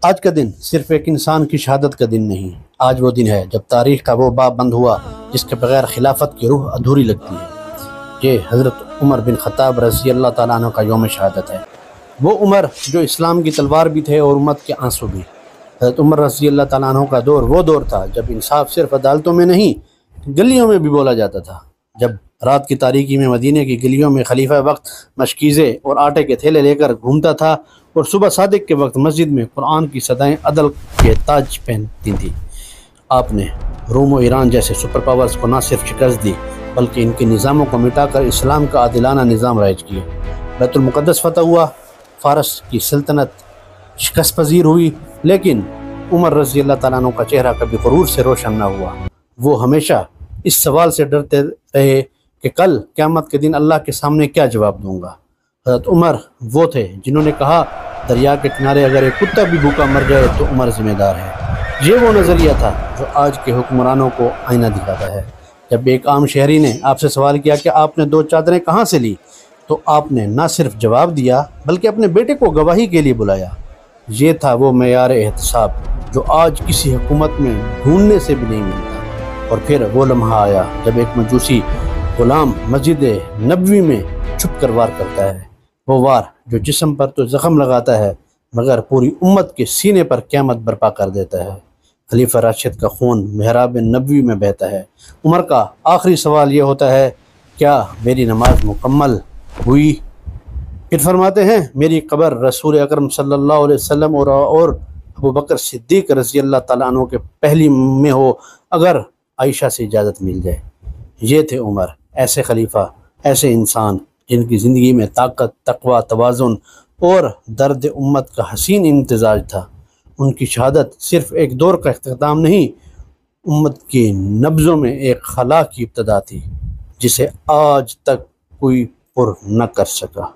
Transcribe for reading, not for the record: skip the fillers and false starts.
آج کا دن صرف ایک انسان کی شہادت کا دن نہیں، آج وہ دن ہے جب تاریخ کا وہ باب بند ہوا جس کے بغیر خلافت کی روح ادھوری لگتی ہے۔ یہ حضرت عمر بن خطاب رضی اللہ تعالیٰ عنہ کا یوم شہادت ہے۔ وہ عمر جو اسلام کی تلوار بھی تھے اور امت کے آنسو بھی۔ حضرت عمر رضی اللہ تعالیٰ عنہ کا دور وہ دور تھا جب انصاف صرف عدالتوں میں نہیں، گلیوں میں بھی بولا جاتا تھا۔ جب رات کی تاریکی میں مدینہ کی گلیوں میں خلیفہ وقت مشکیزیں اور آٹے کے تھیلے لے کر گھومتا تھا اور صبح صادق کے وقت مسجد میں قرآن کی صدائیں عدل کے تاج پہنتی تھیں، آپ نے روم و ایران جیسے سپر پاورز کو نہ صرف شکست دی بلکہ ان کے نظاموں کو مٹا کر اسلام کا عادلانہ نظام رائج کیا۔ بیت المقدس فتح ہوا، فارس کی سلطنت شکست پذیر ہوئی، لیکن عمر رضی اللہ تعالیٰ عنہ کا چہرہ کبھی غرور سے روشن نہ ہوا۔ وہ ہمیشہ اس سوال سے ڈرتے رہے کہ کل قیامت کے دن اللہ کے سامنے کیا جواب دوں گا۔ حضرت عمر وہ تھے جنہوں نے کہا، دریا کے کنارے اگر ایک کتا بھی بھوکا مر جائے تو عمر ذمہ دار ہے۔ یہ وہ نظریہ تھا جو آج کے حکمرانوں کو آئینہ دکھاتا ہے۔ جب ایک عام شہری نے آپ سے سوال کیا کہ آپ نے 2 چادریں کہاں سے لی، تو آپ نے نہ صرف جواب دیا بلکہ اپنے بیٹے کو گواہی کے لیے بلایا۔ یہ تھا وہ معیار احتساب جو آج کسی حکومت میں ڈھونڈنے سے بھی نہیں ملتا۔ اور پھر وہ لمحہ آیا جب ایک مجوسی غلام مسجد نبوی میں چھپ کر وار کرتا ہے، وہ وار جو جسم پر تو زخم لگاتا ہے مگر پوری امت کے سینے پر قیامت برپا کر دیتا ہے۔ خلیفہ راشد کا خون محراب نبوی میں بہتا ہے۔ عمر کا آخری سوال یہ ہوتا ہے، کیا میری نماز مکمل ہوئی؟ پھر فرماتے ہیں، میری قبر رسول اکرم صلی اللہ علیہ وسلم اور ابو بکر صدیق رضی اللہ تعالیٰ عنہ کے پہلی میں ہو، اگر عائشہ سے اجازت مل جائے۔ یہ تھے عمر، ایسے خلیفہ، ایسے انسان جن کی زندگی میں طاقت، تقوی، توازن اور درد امت کا حسین امتزاج تھا۔ ان کی شہادت صرف ایک دور کا اختتام نہیں، امت کی نبضوں میں ایک خلا کی ابتدا تھی جسے آج تک کوئی پر نہ کر سکا۔